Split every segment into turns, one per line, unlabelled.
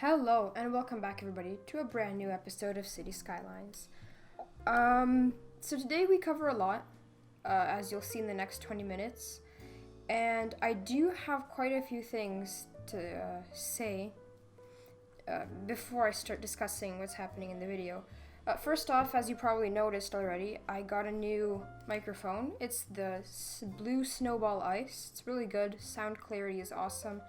Hello and welcome back everybody to a brand new episode of City Skylines. So today we cover a lot, as you'll see in the next 20 minutes, and I do have quite a few things to say before I start discussing what's happening in the video. First off, as you probably noticed already, I got a new microphone. It's the blue Snowball Ice. It's really good. Sound clarity is awesome.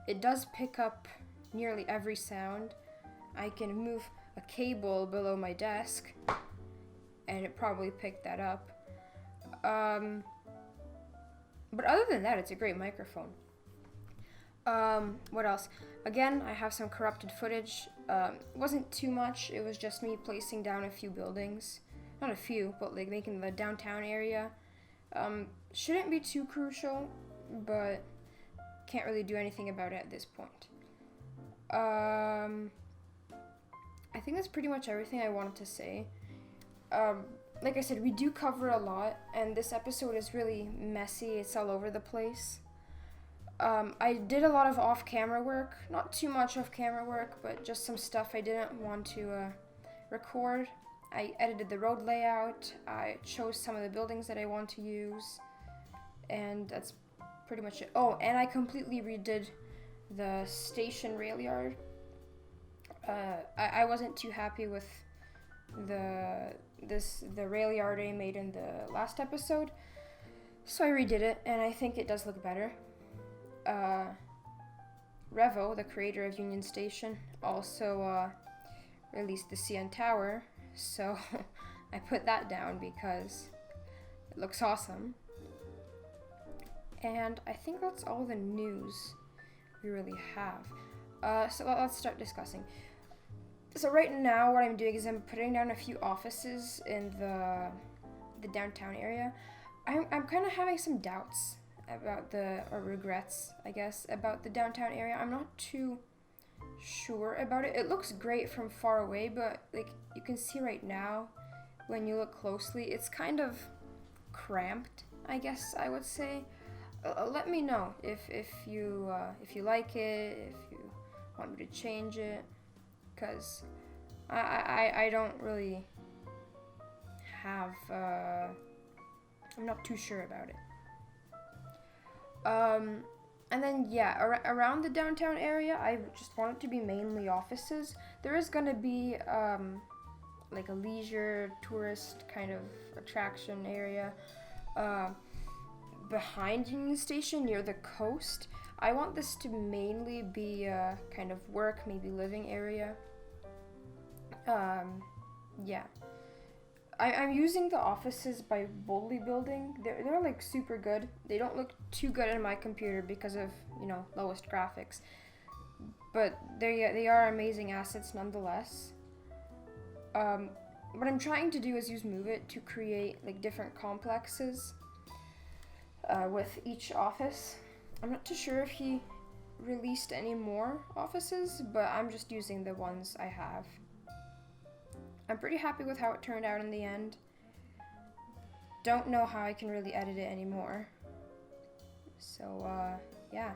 It does pick up nearly every sound. I can move a cable below my desk and it probably picked that up. But other than that, it's a great microphone. What else? Again, I have some corrupted footage. It wasn't too much. It was just me placing down a few buildings. Not a few, but like making the downtown area. Shouldn't be too crucial, but can't really do anything about it at this point. I think that's pretty much everything I wanted to say. Like I said, we do cover a lot, and this episode is really messy. It's all over the place. I did a lot of off-camera work. Not too much off-camera work, but just some stuff I didn't want to record. I edited the road layout. I chose some of the buildings that I want to use. And that's pretty much it. Oh, and I completely redid the station rail yard. I wasn't too happy with the rail yard I made in the last episode, so I redid it, and I think it does look better. Revo, the creator of Union Station, also released the CN Tower, so I put that down because it looks awesome. And I think that's all the news we really have. So let's start discussing. So right now what I'm doing is I'm putting down a few offices in the downtown area. I'm kind of having some doubts about or regrets, I guess, about the downtown area. I'm not too sure about it. It looks great from far away, but like you can see right now, when you look closely, it's kind of cramped, I guess I would say. Let me know if you like it, if you want me to change it, because I don't really have, I'm not too sure about it. And then yeah, around the downtown area, I just want it to be mainly offices. There is going to be like a leisure tourist kind of attraction area behind Union Station near the coast. I want this to mainly be a kind of work, maybe living area. Yeah. I'm using the offices by Boldly Building. They're like super good. They don't look too good on my computer because of, lowest graphics. But they are amazing assets nonetheless. What I'm trying to do is use Move It to create like different complexes with each office. I'm not too sure if he released any more offices, but I'm just using the ones I have. I'm pretty happy with how it turned out in the end. Don't know how I can really edit it anymore. So, yeah.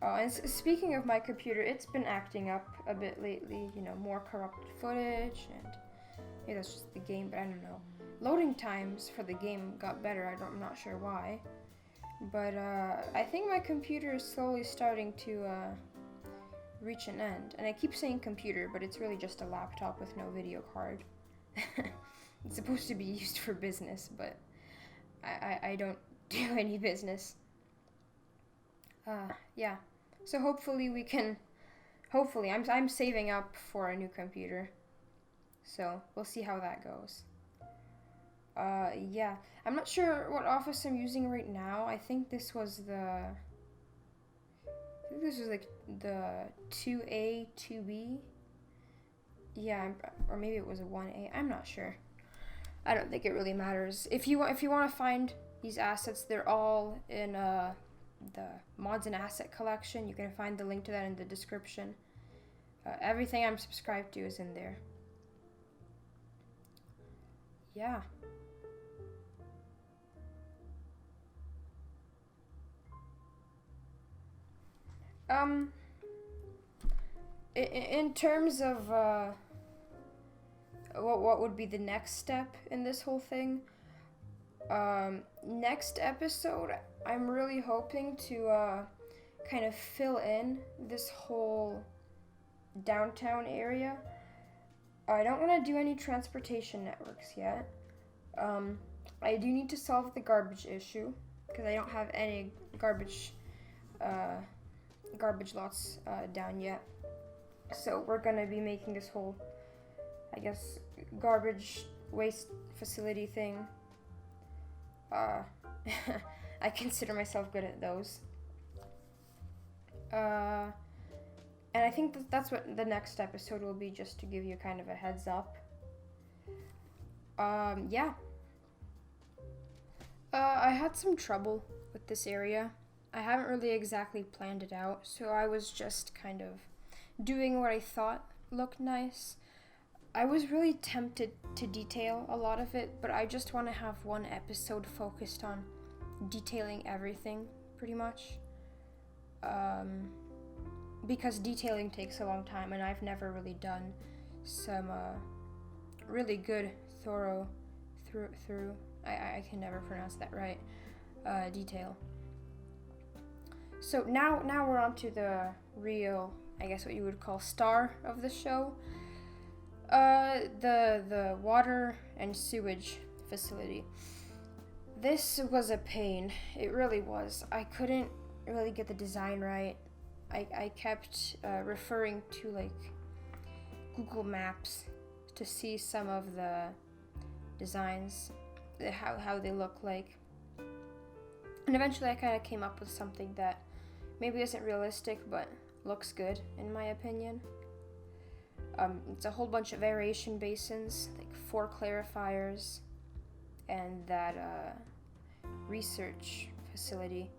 Oh, and speaking of my computer, it's been acting up a bit lately. More corrupted footage, and maybe that's just the game, but I don't know. Loading times for the game got better. I'm not sure why. But I think my computer is slowly starting to reach an end. And I keep saying computer, but it's really just a laptop with no video card. It's supposed to be used for business, but I don't do any business. Yeah. So hopefully I'm saving up for a new computer. So we'll see how that goes. Yeah. I'm not sure what office I'm using right now. I think this was like the 2A, 2B. Yeah, or maybe it was a 1A. I'm not sure. I don't think it really matters. If you want to find these assets, they're all in the mods and asset collection. You can find the link to that in the description. Everything I'm subscribed to is in there. Yeah. in terms of what would be the next step in this whole thing, next episode, I'm really hoping to kind of fill in this whole downtown area. I don't want to do any transportation networks yet. I do need to solve the garbage issue because I don't have any garbage lots down yet. So we're gonna be making this whole, I guess, garbage waste facility thing. I consider myself good at those. And I think that's what the next episode will be, just to give you kind of a heads up. Yeah. I had some trouble with this area. I haven't really exactly planned it out, so I was just kind of doing what I thought looked nice. I was really tempted to detail a lot of it, but I just want to have one episode focused on detailing everything, pretty much. Because detailing takes a long time, and I've never really done some really good, thorough, I can never pronounce that right, detail. So now we're on to the real, I guess what you would call star of the show. The water and sewage facility. This was a pain. It really was. I couldn't really get the design right. I kept referring to like Google Maps to see some of the designs, how they look like. And eventually I kind of came up with something that maybe isn't realistic, but looks good in my opinion. It's a whole bunch of aeration basins, like 4 clarifiers, and that research facility,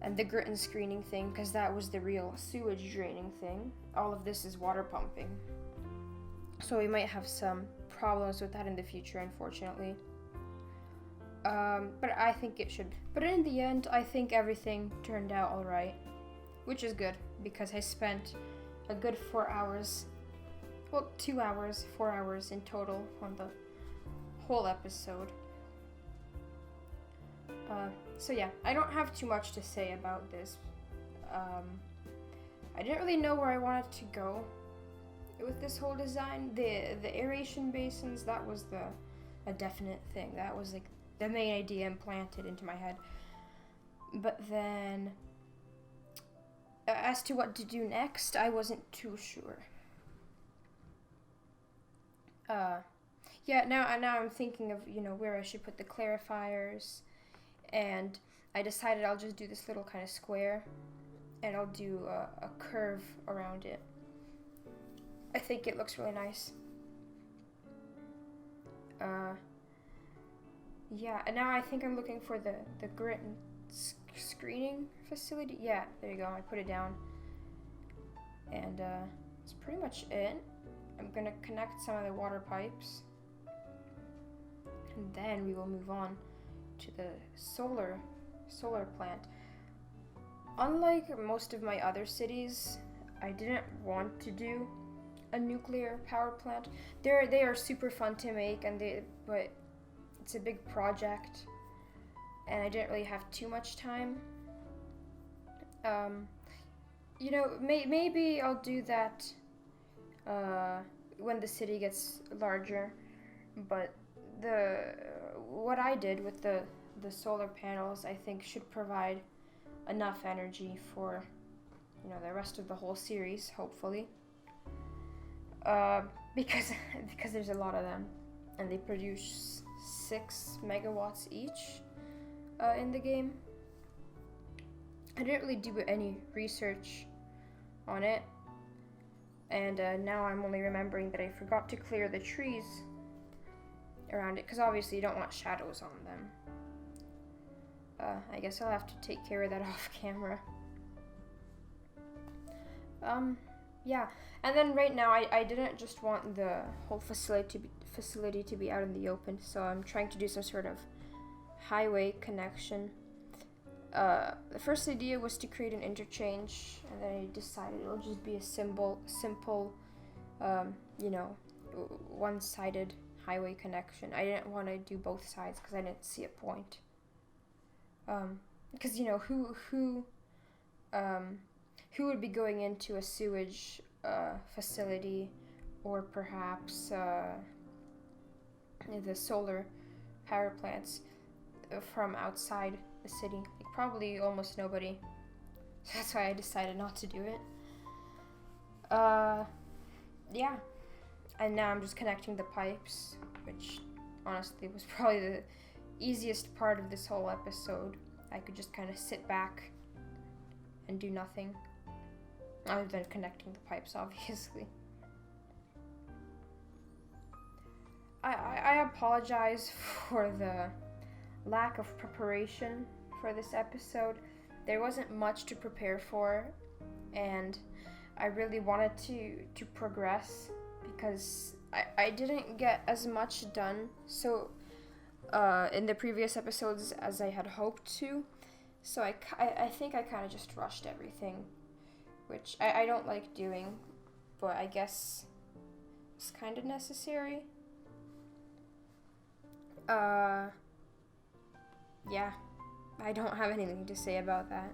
and the grit and screening thing, because that was the real sewage draining thing. All of this is water pumping, so we might have some problems with that in the future, unfortunately. But I think it should. But in the end, I think everything turned out alright, which is good, because I spent a good 4 hours, well, 2 hours, 4 hours in total on the whole episode. So yeah, I don't have too much to say about this. I didn't really know where I wanted to go with this whole design. The aeration basins, that was a definite thing. That was like the main idea implanted into my head. But then, as to what to do next, I wasn't too sure. Yeah, now I'm thinking of, where I should put the clarifiers, and I decided I'll just do this little kind of square, and I'll do a curve around it. I think it looks really nice. Yeah, and now I think I'm looking for the grit and screening facility. Yeah, there you go. I put it down, and that's pretty much it. I'm gonna connect some of the water pipes, and then we will move on to the solar plant. Unlike most of my other cities, I didn't want to do a nuclear power plant. They are super fun to make, but it's a big project, and I didn't really have too much time. Maybe I'll do that when the city gets larger. But what I did with the solar panels, I think, should provide enough energy for the rest of the whole series, hopefully. Because there's a lot of them, and they produce 6 megawatts each in the game. I didn't really do any research on it, and now I'm only remembering that I forgot to clear the trees around it, because obviously you don't want shadows on them. I guess I'll have to take care of that off camera. Yeah, and then right now I didn't just want the whole facility to be out in the open, so I'm trying to do some sort of highway connection. The first idea was to create an interchange, and then I decided it'll just be a simple, you know, one-sided highway connection. I didn't want to do both sides because I didn't see a point. Because, you know, who would be going into a sewage facility, or perhaps the solar power plants from outside the city? Like, probably almost nobody. So that's why I decided not to do it. Yeah. And now I'm just connecting the pipes, which honestly was probably the easiest part of this whole episode. I could just kind of sit back and do nothing, other than connecting the pipes, obviously. I apologize for the lack of preparation for this episode. There wasn't much to prepare for, and I really wanted to progress because I didn't get as much done in the previous episodes as I had hoped to. So I think I kind of just rushed everything, which I don't like doing, but I guess it's kind of necessary. Yeah, I don't have anything to say about that.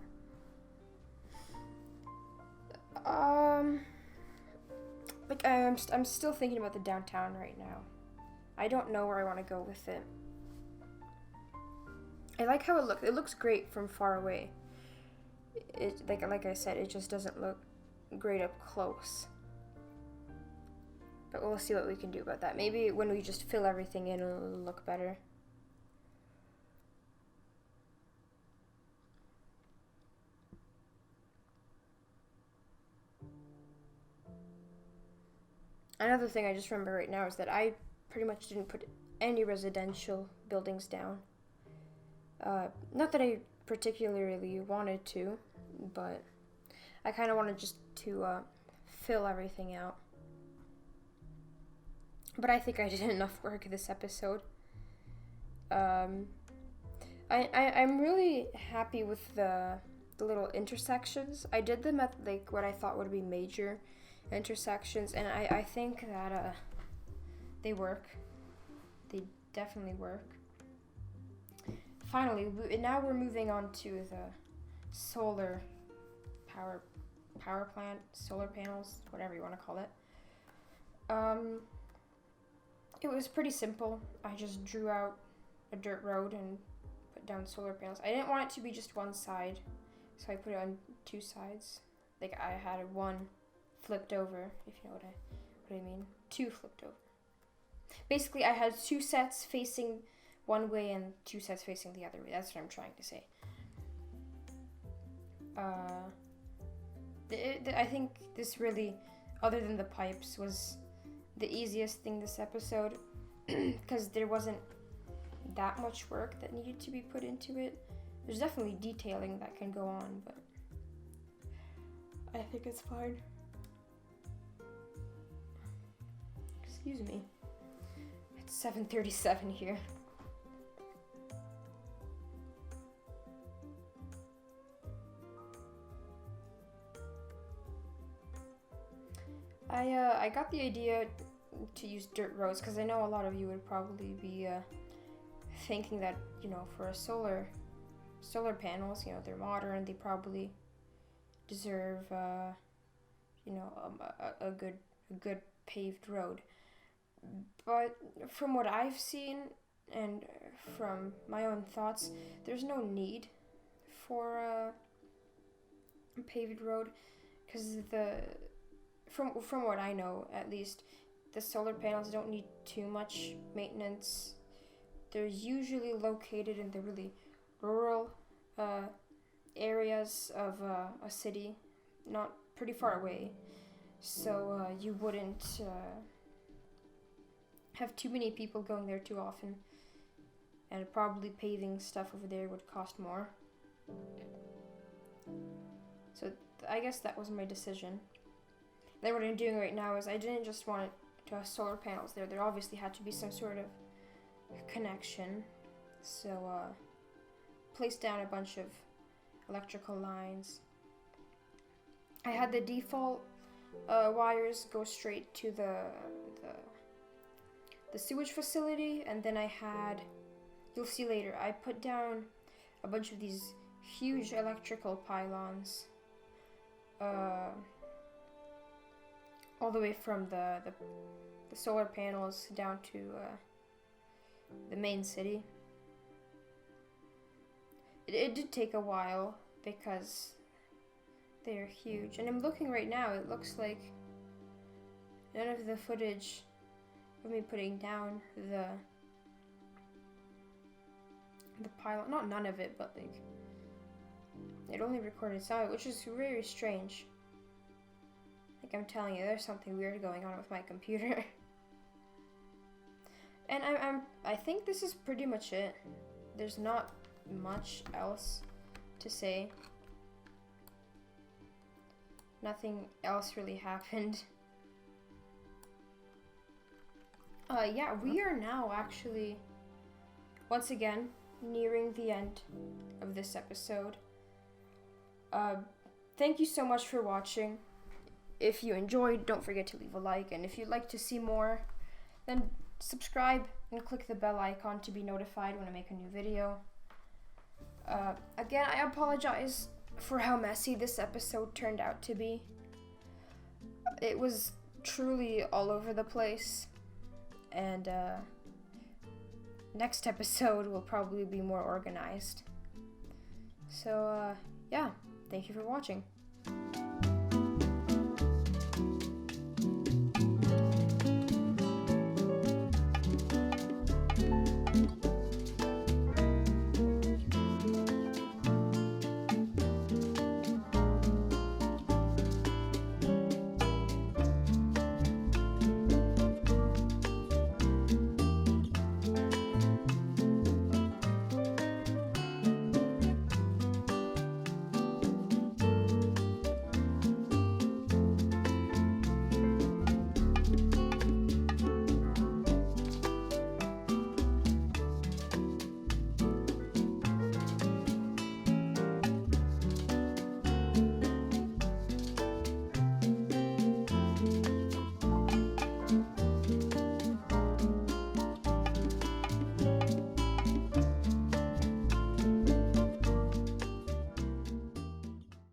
Like, I'm still thinking about the downtown right now. I don't know where I want to go with it. I like how it looks. It looks great from far away. It like I said, it just doesn't look great up close. But we'll see what we can do about that. Maybe when we just fill everything in, it'll look better. Another thing I just remember right now is that I pretty much didn't put any residential buildings down. Not that I particularly wanted to, but I kind of wanted just to fill everything out. But I think I did enough work this episode. I'm really happy with the little intersections. I did them at like what I thought would be major intersections, and I think that they work. They definitely work. Finally, now we're moving on to the solar power plant, solar panels, whatever you want to call it. It was pretty simple. I just drew out a dirt road and put down solar panels. I didn't want it to be just one side, so I put it on two sides. Like, I had one flipped over, if you know what I mean. Two flipped over. Basically, I had two sets facing one way and two sets facing the other way. That's what I'm trying to say. I think this really, other than the pipes, was the easiest thing this episode, because there wasn't that much work that needed to be put into it. There's definitely detailing that can go on, but I think it's fine. Excuse me. It's 7:37 here. I got the idea to use dirt roads because I know a lot of you would probably be thinking that, you know, for a solar panels, you know, they're modern, they probably deserve you know, a good paved road. But from what I've seen and from my own thoughts, there's no need for a paved road, because from what I know, at least, the solar panels don't need too much maintenance. They're usually located in the really rural areas of a city, not pretty far away. So you wouldn't have too many people going there too often. And probably paving stuff over there would cost more. So I guess that was my decision. Then what I'm doing right now is I didn't just want it to have solar panels there. There obviously had to be some sort of connection. So placed down a bunch of electrical lines. I had the default wires go straight to the sewage facility, and then I had, you'll see later, I put down a bunch of these huge electrical pylons all the way from the solar panels down to the main city. It did take a while because they're huge, and I'm looking right now, it looks like none of the footage of me putting down the pylon, not none of it, but like it only recorded some of it, which is very strange. Like, I'm telling you, there's something weird going on with my computer. And I think this is pretty much it. There's not much else to say. Nothing else really happened. Yeah, we are now actually, once again, nearing the end of this episode. Thank you so much for watching. If you enjoyed, don't forget to leave a like, and if you'd like to see more, then subscribe and click the bell icon to be notified when I make a new video. Again, I apologize for how messy this episode turned out to be. It was truly all over the place, and next episode will probably be more organized. So yeah, thank you for watching.